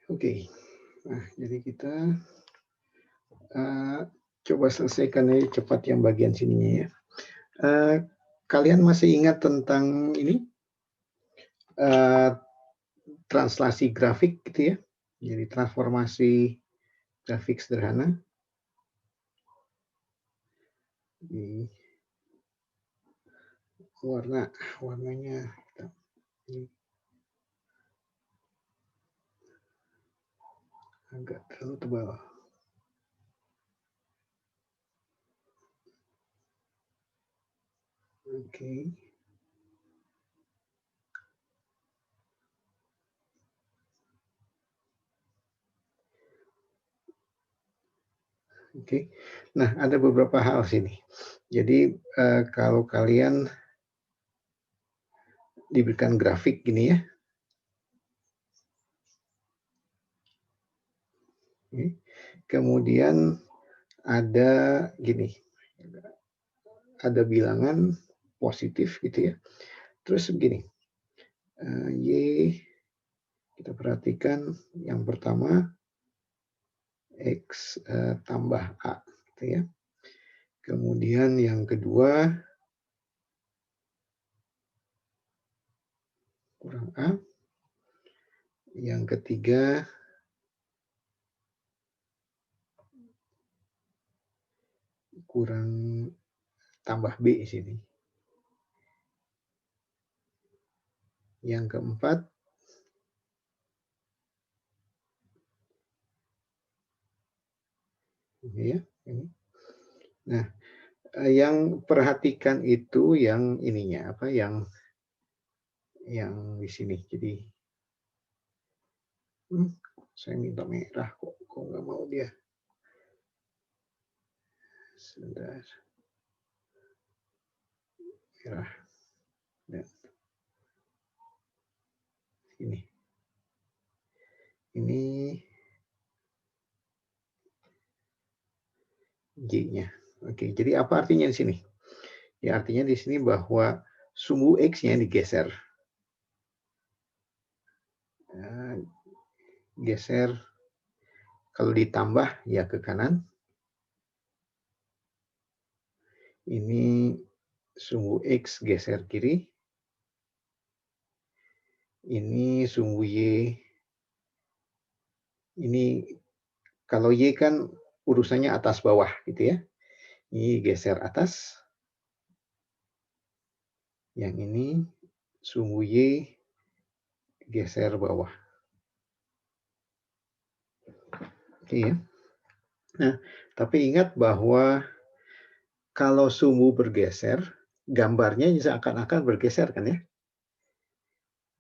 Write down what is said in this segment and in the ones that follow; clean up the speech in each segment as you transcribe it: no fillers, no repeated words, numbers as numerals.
Oke, nah jadi kita coba selesaikan aja cepat yang bagian sininya ya. Eee, Kalian masih ingat tentang ini, eee, translasi grafik gitu ya? Jadi transformasi grafik sederhana. Di warnanya hitam, ini agak terlalu tebal. Oke. Oke. Nah, ada beberapa hal sini. Jadi, kalau kalian diberikan grafik gini ya, oke, kemudian ada gini, ada bilangan positif gitu ya, terus begini, Y kita perhatikan yang pertama X, tambah A gitu ya. Kemudian yang kedua kurang A, yang ketiga kurang tambah B di sini. Yang keempat ini ya, ini. Nah, yang perhatikan itu yang ininya, apa, yang di sini. Jadi, saya minta merah kok nggak mau dia. Sebentar, merah dan ini. Ini G-nya. Oke, jadi apa artinya di sini? Ya artinya di sini bahwa sumbu X-nya digeser. Geser, kalau ditambah ya ke kanan. Ini sumbu X geser kiri. Ini sumbu Y. Ini kalau Y kan urusannya atas bawah gitu ya. Ini geser atas. Yang ini sumbu Y geser bawah. Oke ya. Nah, tapi ingat bahwa kalau sumbu bergeser, gambarnya seakan-akan bergeser kan ya.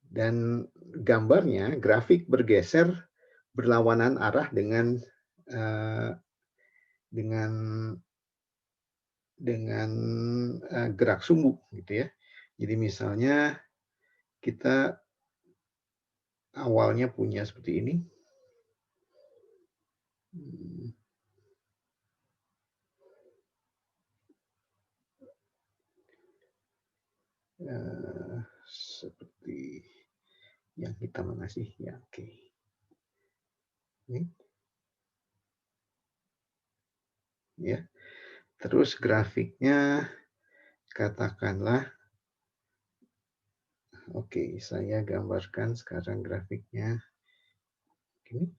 Dan gambarnya, grafik bergeser berlawanan arah dengan eh, dengan gerak sumbu gitu ya. Jadi misalnya kita awalnya punya seperti ini. Seperti yang kita mana sih? Ya, oke. Ini ya. Terus grafiknya katakanlah, oke, saya gambarkan sekarang grafiknya ini.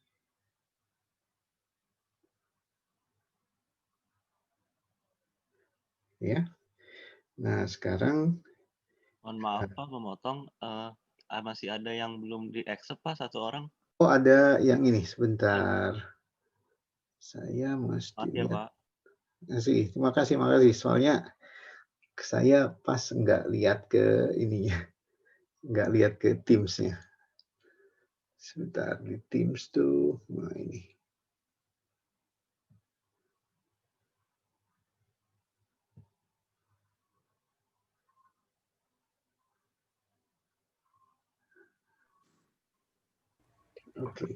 Ya. Nah, sekarang Mohon maaf Pak, memotong. Masih ada yang belum di-accept Pak, satu orang. oh, ada yang ini, Ya. sebentar. Saya mesti Maaf ya lihat. Pak. Terima kasih. Soalnya saya pas nggak lihat ke ininya, nggak lihat ke Teams-nya. Sebentar, di Teams tuh, nah ini. Oke.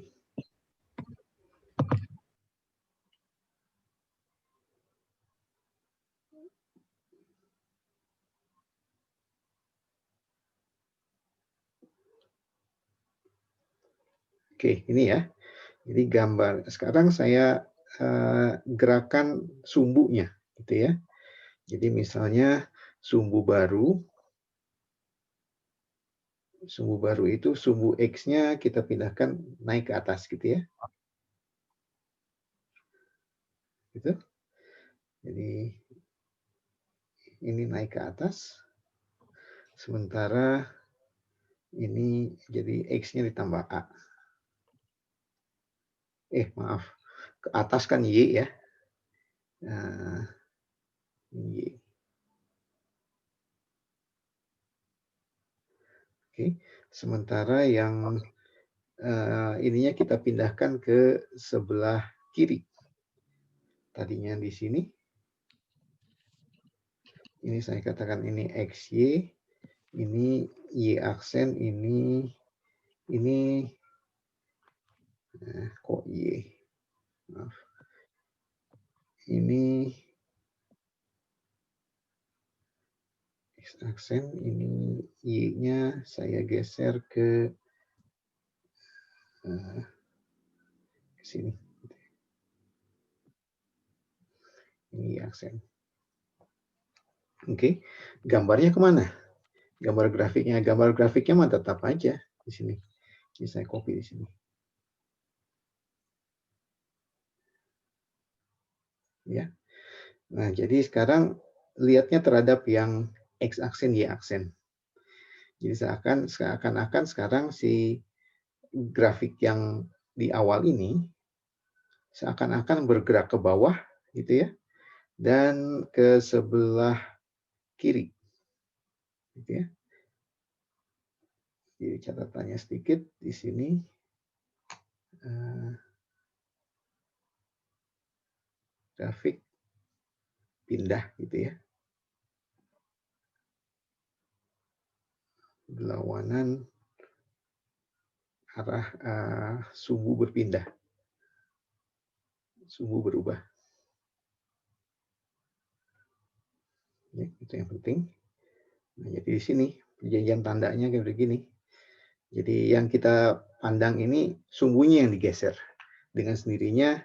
Oke, ini ya. Jadi gambar. Sekarang saya gerakan sumbunya, gitu ya. Jadi misalnya sumbu baru itu sumbu X-nya kita pindahkan naik ke atas, gitu ya. Gitu. Jadi ini naik ke atas. Sementara ini jadi X-nya ditambah A. Maaf. Ke atas kan Y ya. Nah, Y. Oke. Sementara yang ininya kita pindahkan ke sebelah kiri. Tadinya di sini. Ini saya katakan ini XY. Ini Y aksen, ini kok Y. Maaf. Ini X aksen, ini Y-nya saya geser ke sini. Ini Y aksen. Oke, gambarnya kemana? Gambar grafiknya mah tetap aja di sini. Ini saya copy di sini. Ya. Nah, jadi sekarang lihatnya terhadap yang X aksen, Y aksen. Jadi seakan-akan sekarang si grafik yang di awal ini seakan-akan bergerak ke bawah, gitu ya, dan ke sebelah kiri, gitu ya. Jadi catatannya sedikit di sini. Grafik pindah, gitu ya. Berlawanan arah sumbu berpindah. Sumbu berubah. Ya, itu yang penting. Nah, jadi di sini perjanjian tandanya kayak begini. Jadi yang kita pandang ini sumbunya yang digeser. Dengan sendirinya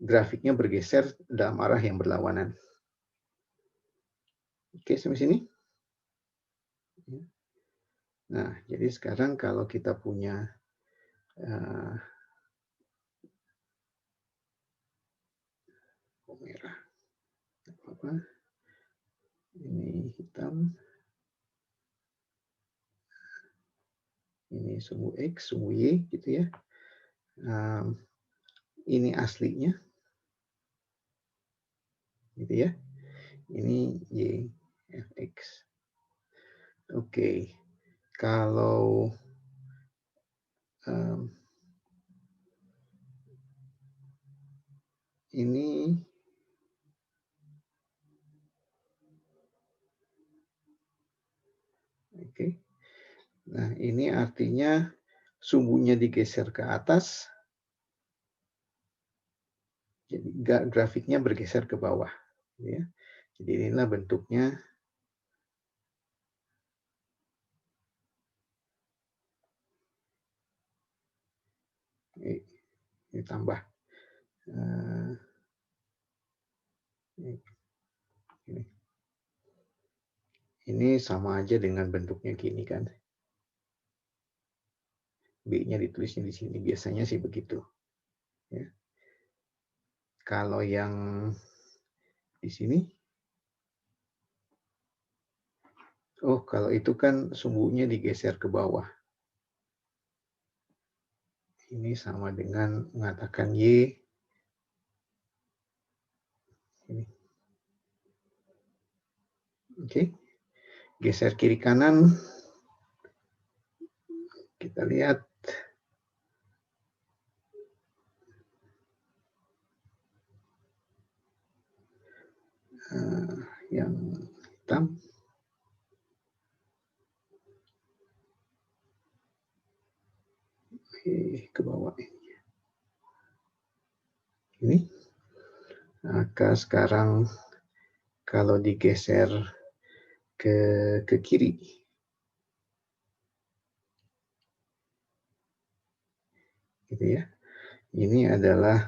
grafiknya bergeser dalam arah yang berlawanan. Oke, sampai sini. Nah, jadi sekarang kalau kita punya merah, apa? Ini hitam. Ini sumbu X, sumbu Y, gitu ya. Ini aslinya, gitu ya. Ini Y, FX. Oke, kalau ini oke. Nah, ini artinya sumbunya digeser ke atas. Jadi grafiknya bergeser ke bawah, ya. Jadi inilah bentuknya. Ini tambah. Ini sama aja dengan bentuknya gini kan. B-nya ditulisnya di sini. Biasanya sih begitu. Ya. Kalau yang di sini, kalau itu kan sumbunya digeser ke bawah. Ini sama dengan mengatakan Y. Ini. Oke. Geser kiri kanan. Kita lihat. Yang hitam. Ke bawah ini. Maka sekarang kalau digeser ke kiri, gitu ya. ini adalah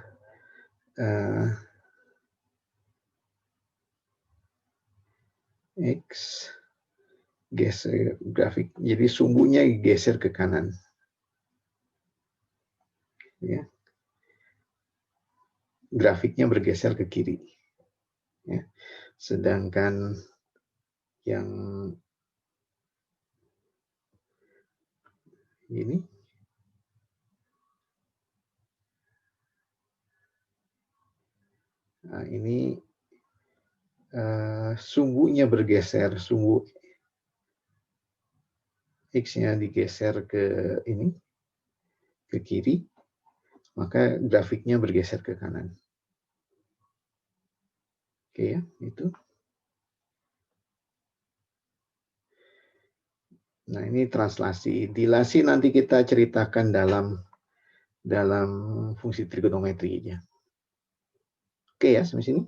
X geser grafik. Jadi sumbunya geser ke kanan. Ya. Grafiknya bergeser ke kiri. Ya. Sedangkan yang ini ini sumbunya bergeser, sumbu X-nya digeser ke ini, ke kiri, maka grafiknya bergeser ke kanan. Oke ya, itu. Nah, ini translasi. Dilasi nanti kita ceritakan dalam fungsi trigonometri-nya. Oke ya, sampai sini.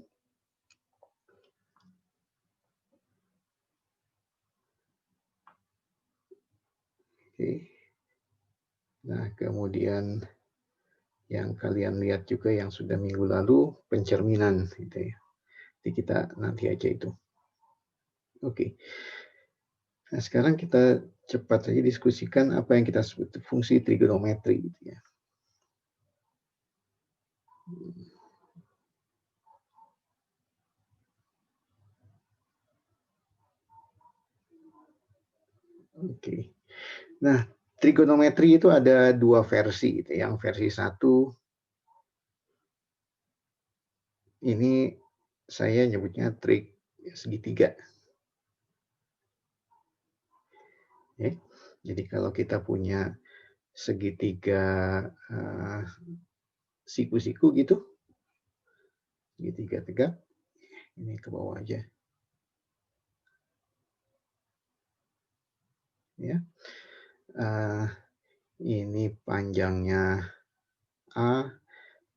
Oke. Nah, kemudian yang kalian lihat juga yang sudah minggu lalu, pencerminan. Gitu ya. Jadi kita nanti aja itu. Oke. Nah, sekarang kita cepat saja diskusikan apa yang kita sebut fungsi trigonometri. Gitu ya. Oke. Nah, trigonometri itu ada dua versi. Gitu. Yang versi 1, ini saya nyebutnya trik segitiga. Ya. Jadi kalau kita punya segitiga siku-siku gitu, segitiga tegak, ini ke bawah aja. Ya. Ini panjangnya A,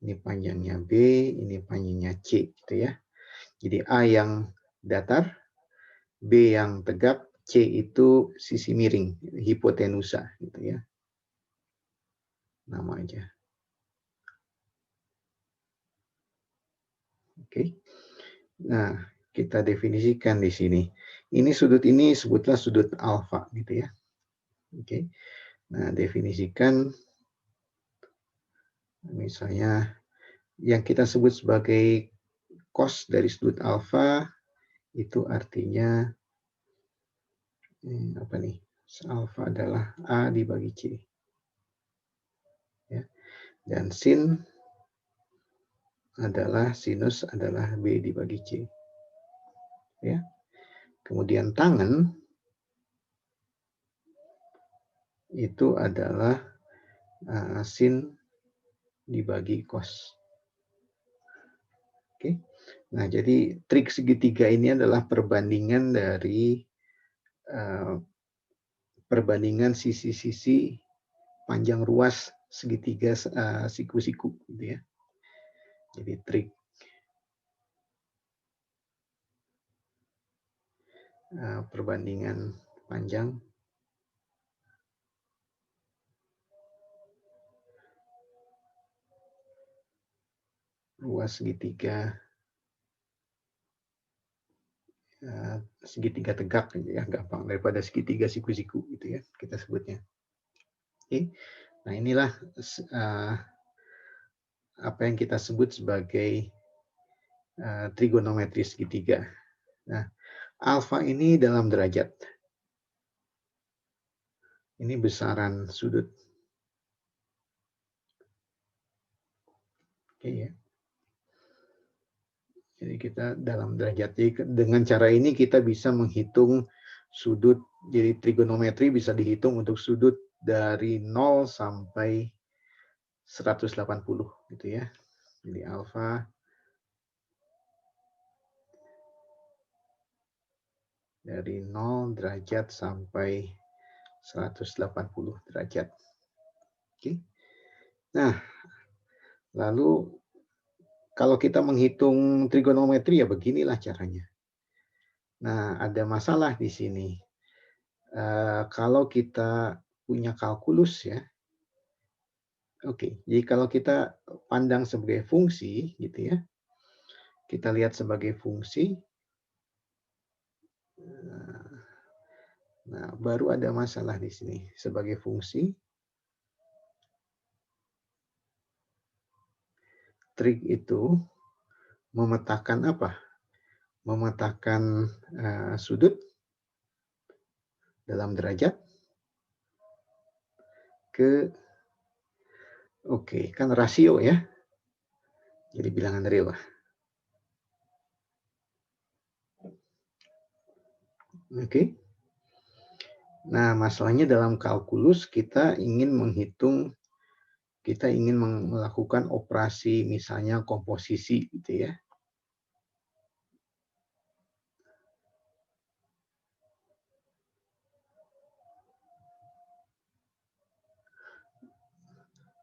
ini panjangnya B, ini panjangnya C, gitu ya. Jadi A yang datar, B yang tegak, C itu sisi miring, hipotenusa, gitu ya. Nama aja. Oke. Nah, kita definisikan di sini. Ini sudut ini sebutlah sudut alfa, gitu ya. Oke. Nah, definisikan misalnya yang kita sebut sebagai cos dari sudut alfa itu artinya apa nih? Alfa adalah A dibagi C. Ya. Dan sin adalah sinus adalah B dibagi C. Ya. Kemudian tangen itu adalah sin dibagi cos. Oke. Nah, jadi trik segitiga ini adalah perbandingan dari perbandingan sisi-sisi panjang ruas segitiga siku-siku, gitu ya. Jadi trik perbandingan panjang ruas segitiga segitiga tegak, gitu ya, gampang daripada segitiga siku-siku, gitu ya kita sebutnya. Oke. Nah, inilah apa yang kita sebut sebagai trigonometri segitiga. Nah, alfa ini dalam derajat. Ini besaran sudut. Oke ya. Jadi kita dalam derajat. Jadi dengan cara ini kita bisa menghitung sudut. Jadi trigonometri bisa dihitung untuk sudut dari 0 sampai 180 gitu ya. Jadi alfa dari 0 derajat sampai 180 derajat. Oke. Nah, lalu kalau kita menghitung trigonometri ya beginilah caranya. Nah, ada masalah di sini. Kalau kita punya kalkulus ya, Oke, jadi kalau kita pandang sebagai fungsi gitu ya, kita lihat sebagai fungsi, nah baru ada masalah di sini. Sebagai fungsi, trig itu memetakan apa? Memetakan sudut dalam derajat ke, oke, kan rasio ya, jadi bilangan real. Oke. Nah, masalahnya dalam kalkulus kita ingin melakukan operasi misalnya komposisi gitu ya.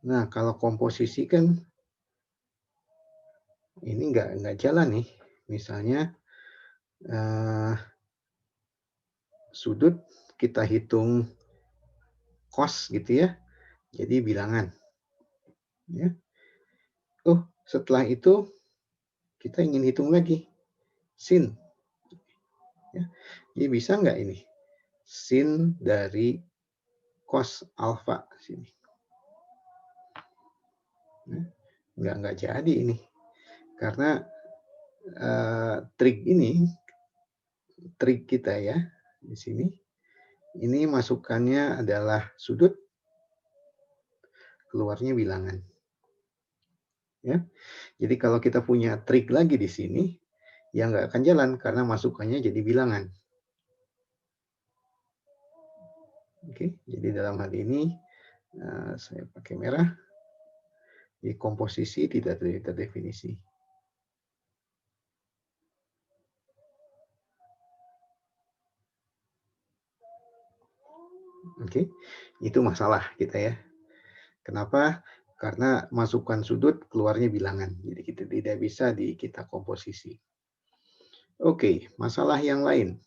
Nah, kalau komposisi kan ini nggak jalan nih. Misalnya sudut kita hitung cos gitu ya, jadi bilangan. Ya. Oh, setelah itu kita ingin hitung lagi sin. Ya. Jadi bisa nggak ini sin dari cos alfa sini? Nggak jadi ini, karena trik kita ya di sini, ini masukannya adalah sudut, keluarnya bilangan. Ya, jadi kalau kita punya trik lagi di sini, ya nggak akan jalan karena masukannya jadi bilangan. Oke, jadi dalam hal ini saya pakai merah. Di komposisi tidak terdefinisi. Oke, itu masalah kita ya. Kenapa? Karena masukan sudut keluarnya bilangan, jadi kita tidak bisa kita komposisi. Oke, masalah yang lain.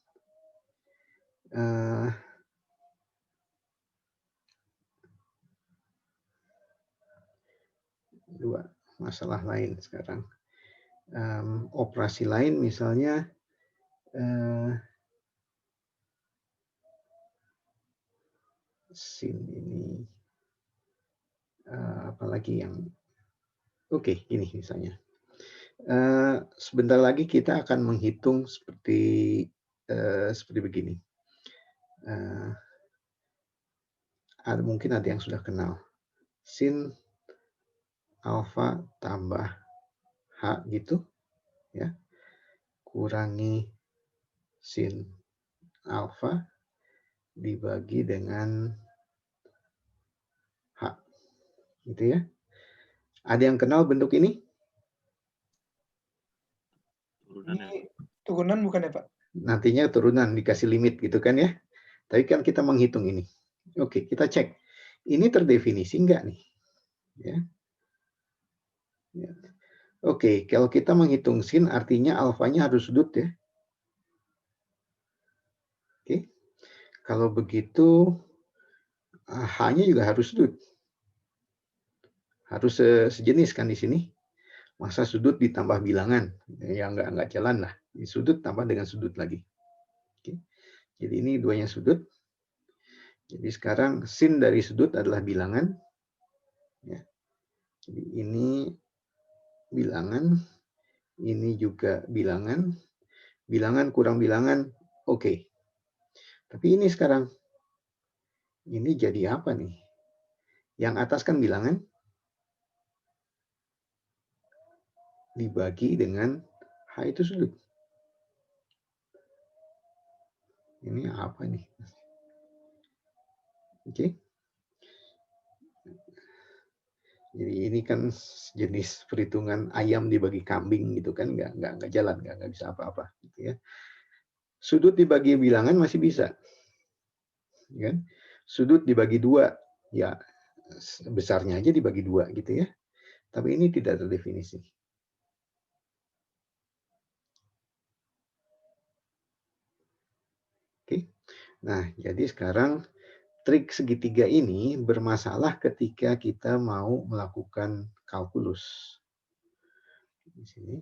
Dua masalah lain sekarang. Operasi lain misalnya sin ini, apalagi yang oke, ini misalnya. Sebentar lagi kita akan menghitung seperti begini. Mungkin ada yang sudah kenal. Sin alfa tambah H gitu ya, kurangi sin alfa dibagi dengan H gitu ya. Ada yang kenal bentuk ini? Ini turunan bukan ya Pak? Nantinya turunan dikasih limit gitu kan ya. Tapi kan kita menghitung ini. Oke, kita cek. Ini terdefinisi enggak nih? Ya. Oke, kalau kita menghitung sin artinya alfanya harus sudut ya. Oke. Kalau begitu H-nya juga harus sudut. Harus sejenis kan di sini. Masa sudut ditambah bilangan? Ya nggak jalan lah. Sudut tambah dengan sudut lagi. Oke. Jadi ini duanya sudut. Jadi sekarang sin dari sudut adalah bilangan. Ya. Jadi ini bilangan, ini juga bilangan. Bilangan kurang bilangan, oke. Tapi ini sekarang, ini jadi apa nih? Yang atas kan bilangan, dibagi dengan H itu sudut. Ini apa nih? Oke. Jadi ini kan jenis perhitungan ayam dibagi kambing gitu kan, nggak jalan, nggak bisa apa-apa gitu ya. Sudut dibagi bilangan masih bisa, kan? Sudut dibagi dua, ya besarnya aja dibagi dua gitu ya. Tapi ini tidak terdefinisi. Oke. Nah, jadi sekarang trik segitiga ini bermasalah ketika kita mau melakukan kalkulus. Di sini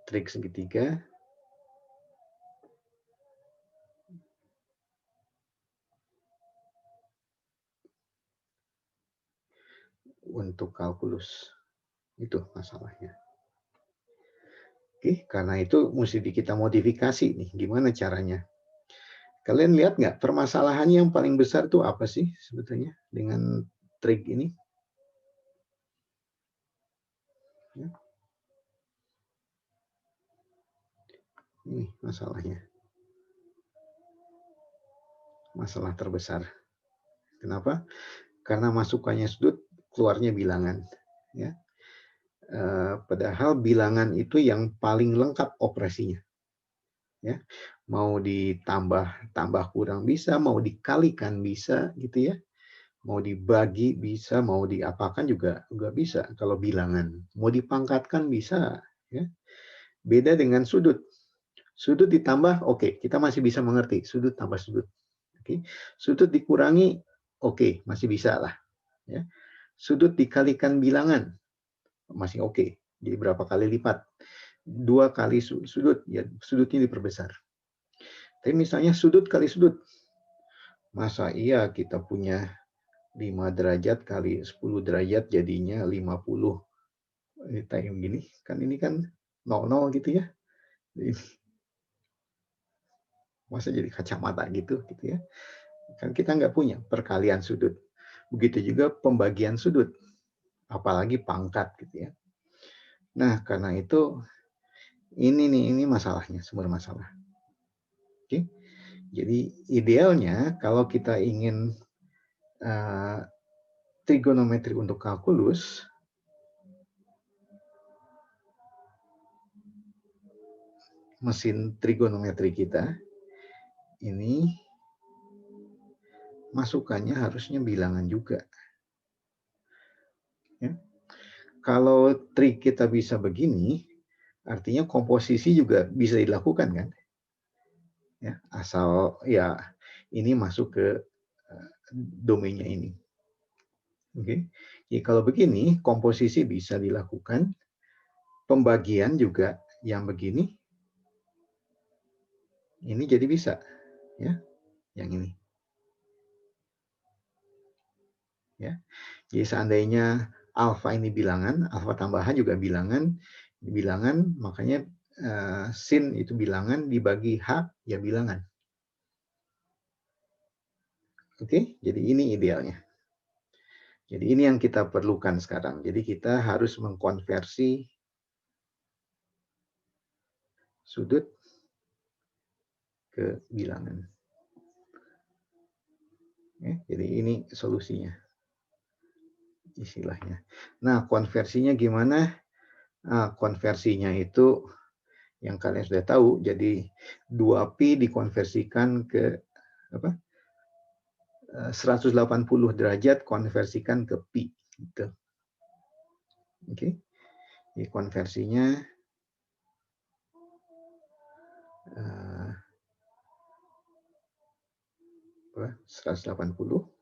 trik segitiga untuk kalkulus. Itu masalahnya. Oke, karena itu mesti kita modifikasi nih, gimana caranya. Kalian lihat nggak permasalahannya yang paling besar tuh apa sih sebetulnya dengan trik ini? Ya. Ini masalahnya. Masalah terbesar. Kenapa? Karena masukannya sudut, keluarnya bilangan. Ya. Padahal bilangan itu yang paling lengkap operasinya. Ya, mau ditambah kurang bisa, mau dikalikan bisa, gitu ya. Mau dibagi bisa, mau diapakan juga bisa kalau bilangan. Mau dipangkatkan bisa. Ya. Beda dengan sudut. Sudut ditambah, oke, kita masih bisa mengerti. Sudut tambah sudut. Oke. Sudut dikurangi, oke, masih bisa lah. Ya. Sudut dikalikan bilangan, masih oke. Jadi berapa kali lipat? 2 kali sudut, ya sudutnya diperbesar. Tapi misalnya sudut kali sudut. Masa iya kita punya 5 derajat kali 10 derajat jadinya 50. Kayak gini, kan ini kan 00 gitu ya. Masa jadi kacamata gitu ya. Kan kita nggak punya perkalian sudut. Begitu juga pembagian sudut. Apalagi pangkat gitu ya. Nah, karena itu ini masalahnya, sumber masalah. Oke. Jadi idealnya kalau kita ingin trigonometri untuk kalkulus, mesin trigonometri kita ini masukannya harusnya bilangan juga. Ya. Kalau trik kita bisa begini, artinya komposisi juga bisa dilakukan kan? Ya, asal ya ini masuk ke domainnya ini. Oke. Jadi kalau begini, komposisi bisa dilakukan, pembagian juga yang begini, ini jadi bisa, ya, yang ini. Ya, jadi seandainya alfa ini bilangan, alfa tambahan juga bilangan, makanya sin itu bilangan dibagi H ya bilangan. Oke, jadi ini idealnya. Jadi ini yang kita perlukan sekarang. Jadi kita harus mengkonversi sudut ke bilangan. Ya, jadi ini solusinya, istilahnya. Nah, konversinya gimana? Nah, konversinya itu yang kalian sudah tahu. Jadi 2pi dikonversikan ke apa? 180 derajat konversikan ke pi. Gitu. Oke. Jadi konversinya 180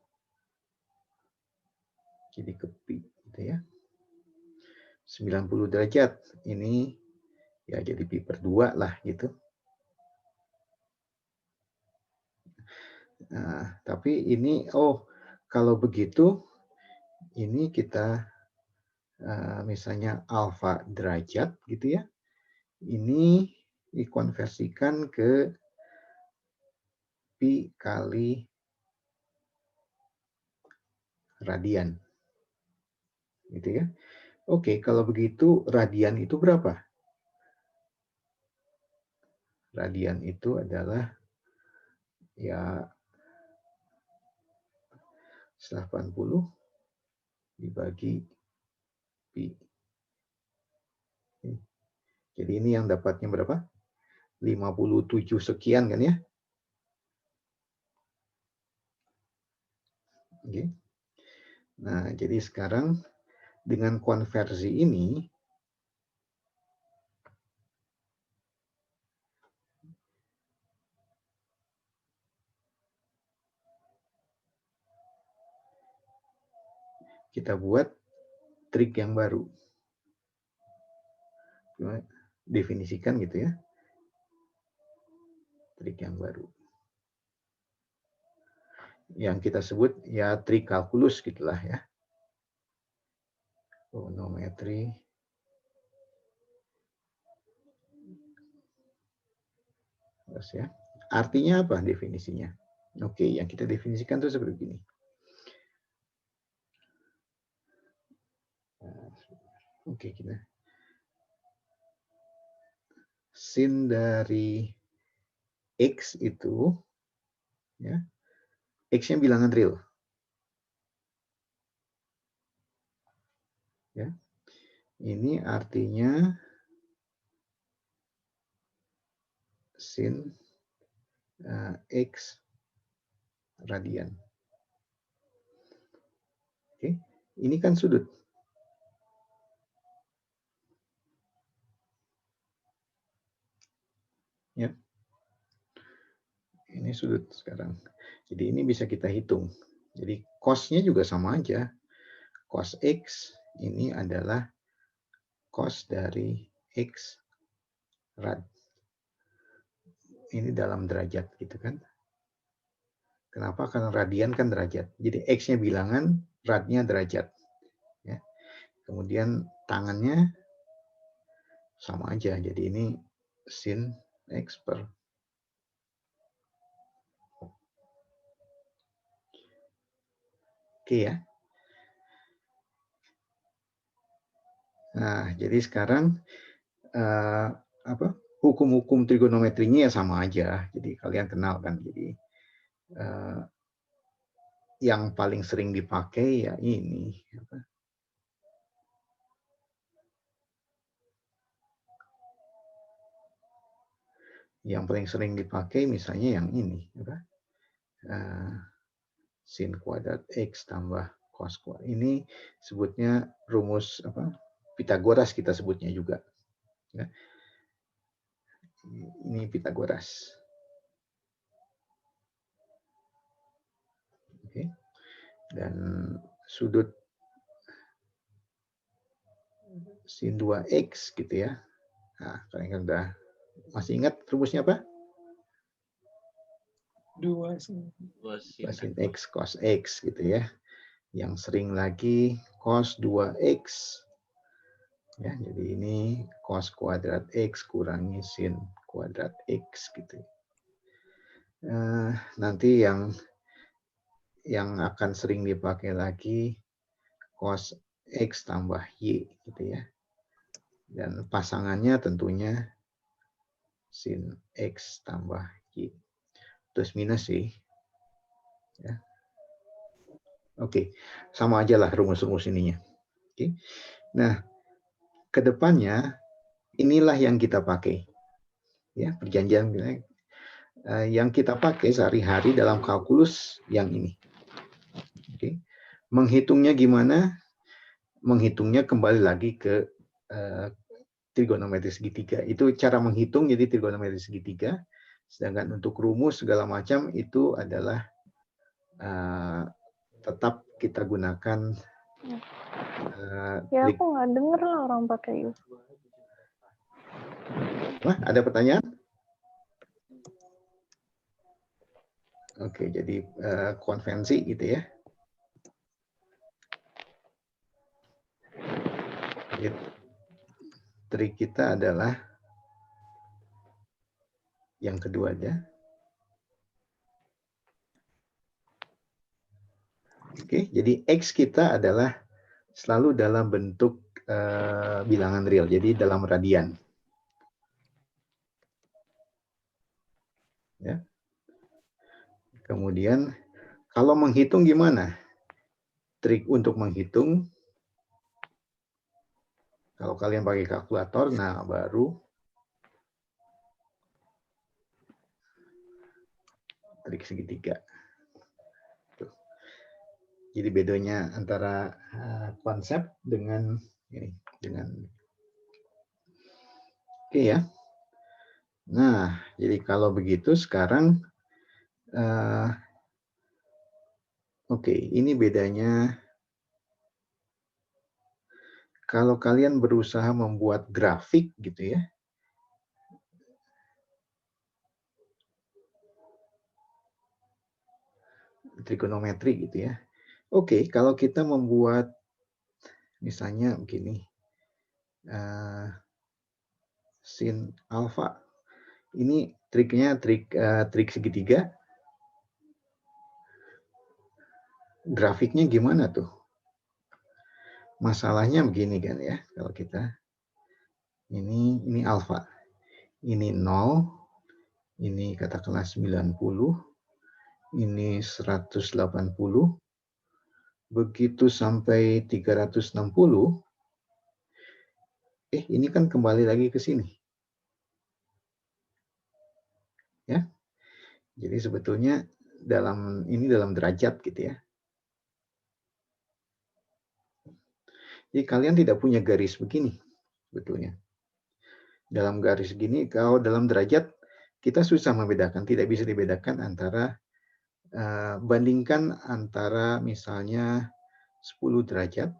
jadi ke pi gitu ya. 90 derajat ini ya jadi pi per 2 lah gitu. Nah, tapi ini kalau begitu ini kita misalnya alfa derajat gitu ya. Ini dikonversikan ke pi kali radian. Gitu ya. Oke, kalau begitu radian itu berapa? Radian itu adalah ya 80 dibagi pi. Jadi ini yang dapatnya berapa? 57 sekian kan ya? Oke. Nah, jadi sekarang dengan konversi ini kita buat trik yang baru. Definisikan gitu ya. Trik yang baru. Yang kita sebut ya trik kalkulus gitulah ya. Trigonometri. Terus ya. Artinya apa definisinya? Oke, yang kita definisikan itu seperti ini. Oke, kita sin dari X itu ya, X-nya bilangan real. Ya. Ini artinya sin X radian. Oke, ini kan sudut. Ya. Ini sudut sekarang. Jadi ini bisa kita hitung. Jadi cos-nya juga sama aja. Cos X ini adalah cos dari X rad. Ini dalam derajat gitu kan. Kenapa? Karena radian kan derajat. Jadi X-nya bilangan, radnya derajat. Ya. Kemudian tangannya sama aja. Jadi ini sin X per. Oke ya. Nah, jadi sekarang hukum-hukum trigonometrinya ya sama aja. Jadi kalian kenal kan. Jadi yang paling sering dipakai ya ini. Yang paling sering dipakai misalnya yang ini. Sin kuadrat X tambah cos kuadrat. Ini sebutnya rumus Pitagoras kita sebutnya juga. Ya. Ini Pitagoras. Oke. Dan sudut sin 2X gitu ya. Nah, kalian udah masih ingat rumusnya apa? 2 sin X cos X gitu ya. Yang sering lagi cos 2X. Ya, jadi ini cos kuadrat X kurangi sin kuadrat X gitu. Nanti yang akan sering dipakai lagi cos X tambah Y gitu ya. Dan pasangannya tentunya sin X tambah Y. Plus minus sih. Ya. Oke, sama aja lah rumus-rumus ininya. Oke. Nah, kedepannya inilah yang kita pakai. Ya, perjanjian yang kita pakai sehari-hari dalam kalkulus yang ini. Oke. Menghitungnya gimana? Menghitungnya kembali lagi ke trigonometri segitiga. Itu cara menghitung jadi trigonometri segitiga. Sedangkan untuk rumus segala macam itu adalah tetap kita gunakan. Ya aku nggak denger lah orang pakai itu. Wah, ada pertanyaan? Oke, jadi konvensi gitu ya. Trik kita adalah yang kedua aja. Oke, jadi X kita adalah selalu dalam bentuk bilangan real, jadi dalam radian. Ya. Kemudian kalau menghitung gimana? Trik untuk menghitung, kalau kalian pakai kalkulator, nah baru trik segitiga. Tuh. Jadi bedanya antara konsep dengan ini, oke ya. Nah, jadi kalau begitu sekarang oke, ini bedanya kalau kalian berusaha membuat grafik gitu ya, trigonometri gitu ya. Oke, kalau kita membuat misalnya begini, sin alfa, ini triknya trik segitiga. Grafiknya gimana tuh? Masalahnya begini kan ya, kalau kita ini alfa, ini 0, ini katakanlah 90, ini 180, begitu sampai 360, ini kan kembali lagi ke sini. Ya. Jadi sebetulnya dalam derajat gitu ya. Jadi kalian tidak punya garis begini sebetulnya. Dalam garis gini, kalau dalam derajat kita susah membedakan, tidak bisa dibedakan antara bandingkan antara misalnya 10 derajat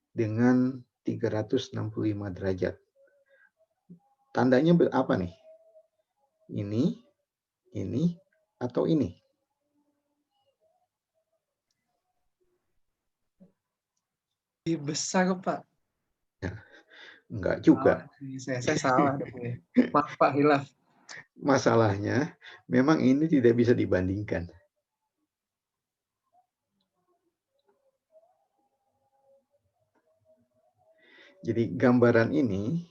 dengan 365 derajat. Tandanya apa nih? Ini, atau ini? Lebih besar, Pak. Ya, enggak juga. Saya salah. Maaf, Pak, hilaf. Masalahnya, memang ini tidak bisa dibandingkan. Jadi gambaran ini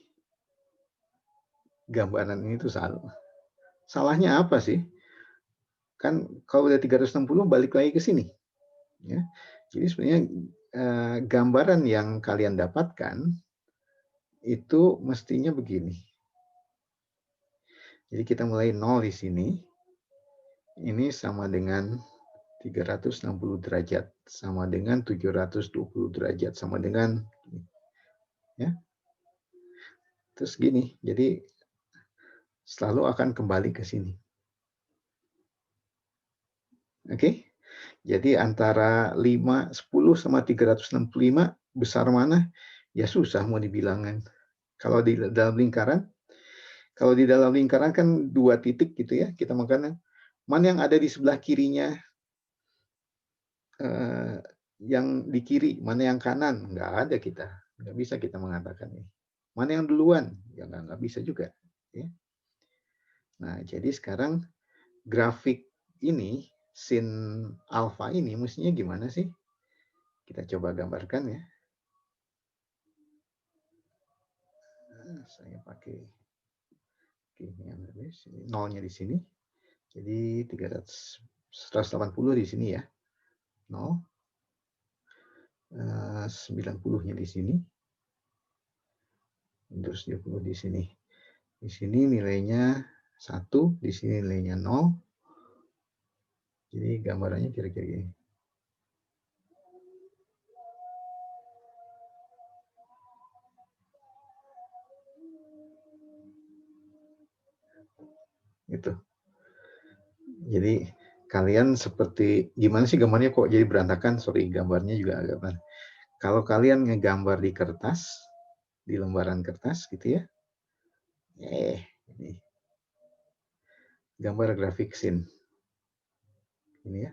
itu salah. Salahnya apa sih? Kan kalau udah 360 balik lagi ke sini. Ya. Jadi sebenarnya gambaran yang kalian dapatkan itu mestinya begini. Jadi kita mulai 0 di sini. Ini sama dengan 360 derajat, sama dengan 720 derajat, sama dengan ya. Terus gini, jadi selalu akan kembali ke sini. Oke? Jadi antara 5, 10 sama 365 besar mana? Ya susah mau dibilangkan. Kalau di dalam lingkaran, kan 2 titik gitu ya, kita makan mana yang ada di sebelah kirinya, yang di kiri, mana yang kanan, nggak ada kita, nggak bisa kita mengatakan ini. Mana yang duluan, ya nggak bisa juga. Ya. Nah jadi sekarang grafik ini, sin alfa ini mestinya gimana sih? Kita coba gambarkan ya. Saya pakai nolnya di sini. Jadi 180 di sini ya. 0. 90-nya di sini. 270 di sini. Di sini nilainya 1, di sini nilainya 0. Jadi gambarannya kira-kira gini. Gitu. Jadi kalian seperti gimana sih gambarnya kok jadi berantakan? Sorry, gambarnya juga agak berantakan. Kalau kalian ngegambar di kertas, di lembaran kertas gitu ya. Ini gambar grafik scene. Ini ya.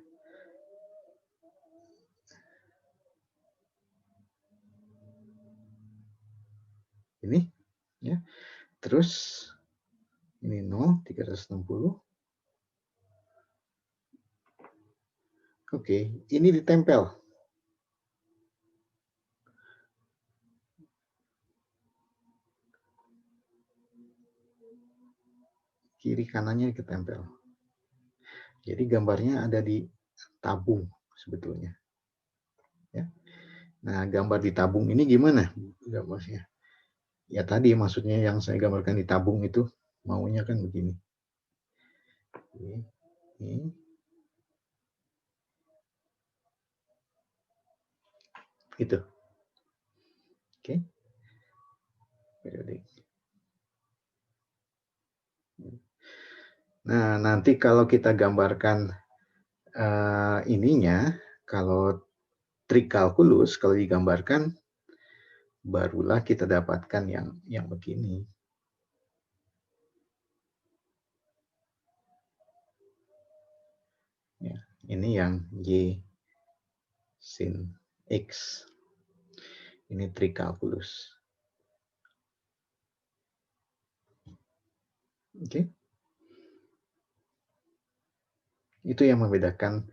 Ini ya. Terus ini 0, 360. Oke, ini ditempel. Kiri kanannya ketempel. Jadi gambarnya ada di tabung sebetulnya. Ya. Nah, gambar di tabung ini gimana gambarnya? Ya tadi maksudnya yang saya gambarkan di tabung itu maunya kan begini. Ini. Gitu. Oke. Periodik. Nah, nanti kalau kita gambarkan ininya, kalau trik kalkulus, kalau digambarkan barulah kita dapatkan yang begini. Ya, ini yang Y sin X. Ini trikalkulus. Oke. Itu yang membedakan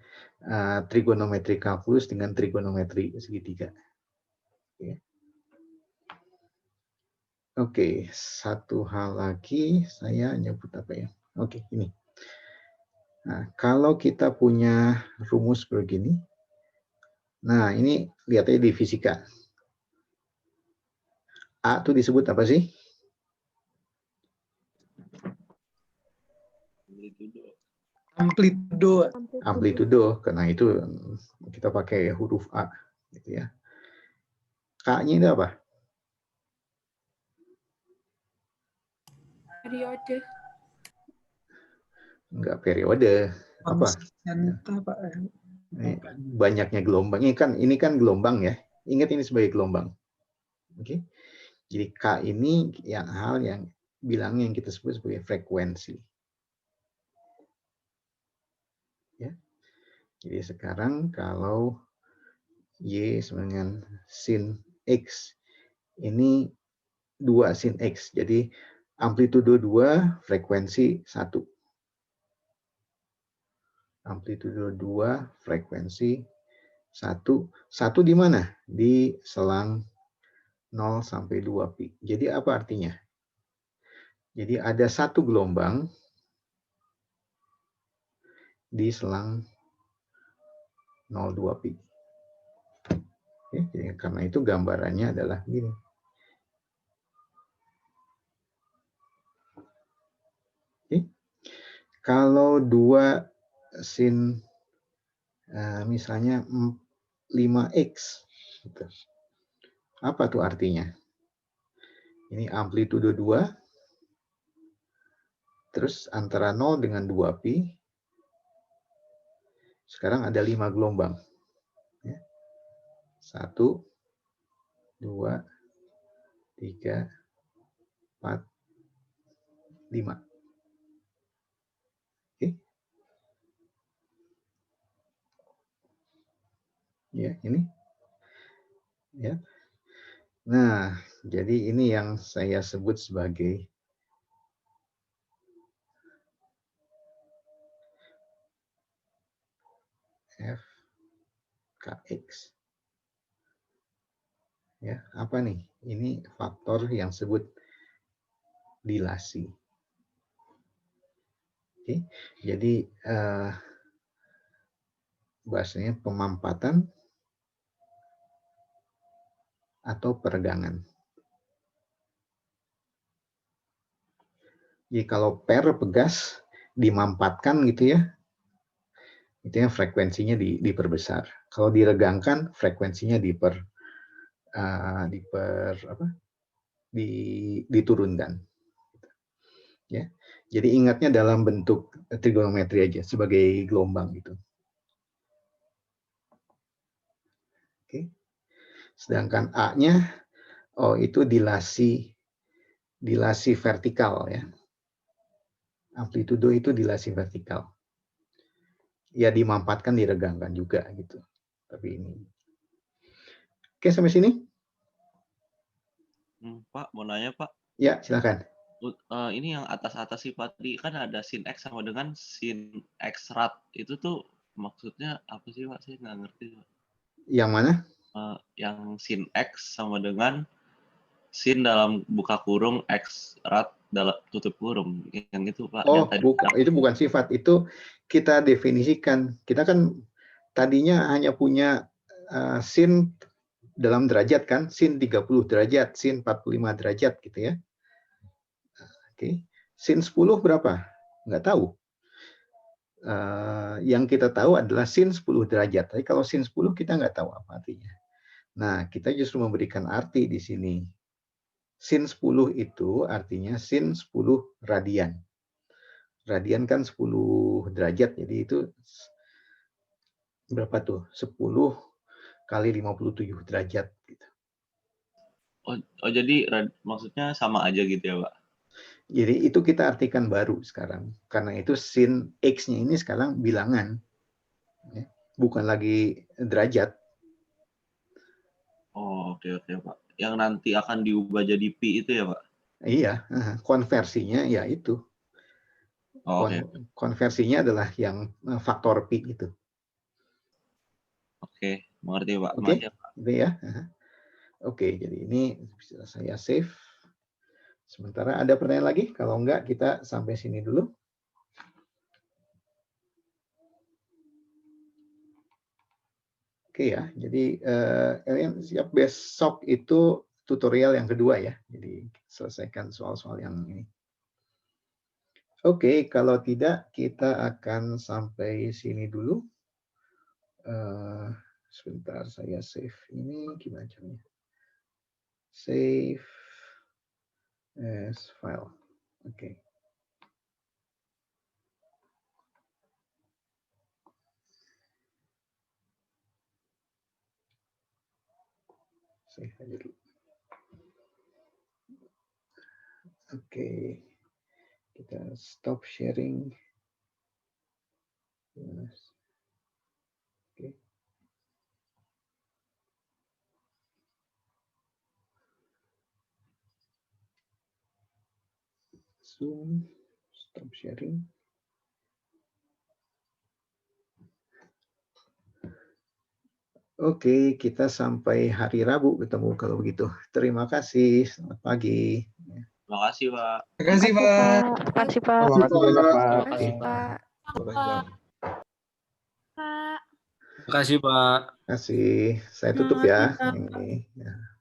trigonometri kalkulus dengan trigonometri segitiga. Oke, satu hal lagi saya nyebut apa ya? Oke, ini. Nah, kalau kita punya rumus begini, nah ini lihat aja di fisika. A itu disebut apa sih? Amplitudo. Amplitudo, karena itu kita pakai huruf A, gitu ya. K-nya itu apa? Periode. Enggak periode. Apa? Konstanta, Pak. Banyaknya gelombang. Ini kan gelombang ya. Ingat ini sebagai gelombang. Oke. Jadi K ini hal yang bilangnya yang kita sebut sebagai frekuensi. Ya. Jadi sekarang kalau Y sama dengan sin X, ini 2 sin X. Jadi amplitudo 2, frekuensi 1. Amplitudo 2, frekuensi 1. 1 di mana? Di selang 0 sampai 2 pi. Jadi apa artinya? Jadi ada satu gelombang di selang 0,2 pi. Oke, jadi karena itu gambarannya adalah gini. Oke. Kalau 2 sin misalnya 5x, gitu. Apa tuh artinya? Ini amplitudo 2, terus antara 0 dengan 2 pi, sekarang ada 5 gelombang. 1, 2, 3, 4, 5. Oke. Ya, ini. Ya. Nah, jadi ini yang saya sebut sebagai FKX. Ya, apa nih? Ini faktor yang disebut dilasi. Oke. Jadi bahasanya pemampatan atau peregangan. Jadi kalau pegas dimampatkan gitu ya, itu yang frekuensinya diperbesar. Kalau diregangkan frekuensinya diturunkan. Ya, jadi ingatnya dalam bentuk trigonometri aja sebagai gelombang gitu. Oke. Sedangkan A-nya, itu dilasi vertikal ya. Amplitudo itu dilasi vertikal. Ya dimampatkan, diregangkan juga gitu. Tapi ini. Oke, sampai sini? Pak, mau nanya Pak. Ya, silakan. Ini yang atas-atas sih Pak, tadi kan ada sin X sama dengan sin X rad. Itu tuh maksudnya apa sih Pak? Saya nggak ngerti Pak. Yang mana? Yang sin X sama dengan sin dalam buka kurung X rad dalam tutup kurung. Yang itu Pak. Oh, yang tadi itu bukan sifat. Itu kita definisikan. Kita kan tadinya hanya punya sin dalam derajat kan, sin 30 derajat, sin 45 derajat gitu ya. Oke. Sin 10 berapa? Nggak tahu. Yang kita tahu adalah sin 10 derajat. Tapi kalau sin 10 kita nggak tahu apa artinya. Nah, kita justru memberikan arti di sini. Sin 10 itu artinya sin 10 radian. Radian kan 10 derajat, jadi itu berapa tuh? 10 kali 57 derajat. Gitu. Oh jadi maksudnya sama aja gitu ya, Pak? Jadi itu kita artikan baru sekarang. Karena itu sin X-nya ini sekarang bilangan. Ya. Bukan lagi derajat. Oh, oke, Pak. Yang nanti akan diubah jadi pi itu ya, Pak? Iya, konversinya ya itu. Oh, oke. Konversinya adalah yang faktor pi itu. Oke, mengerti, Pak. Oke, Makasih, Pak. itu ya. Oke, jadi ini bisa saya save. Sementara ada pertanyaan lagi? Kalau enggak, kita sampai sini dulu. Oke ya, jadi kalian siap besok itu tutorial yang kedua ya. Jadi selesaikan soal-soal yang ini. Oke, kalau tidak kita akan sampai sini dulu. Sebentar saya save ini gimana caranya? Save as file. Oke. Save aja dulu. Oke. Kita stop sharing. Yes. Oke. Zoom, stop sharing. Oke, kita sampai hari Rabu ketemu kalau begitu. Terima kasih. Selamat pagi. Terima kasih, Pak. Terima kasih, Pak. Terima kasih, Pak. Terima kasih banyak, Pak. Oke. Pak. Terima kasih, Pak. Terima kasih. Saya tutup ya. Ini. Ya.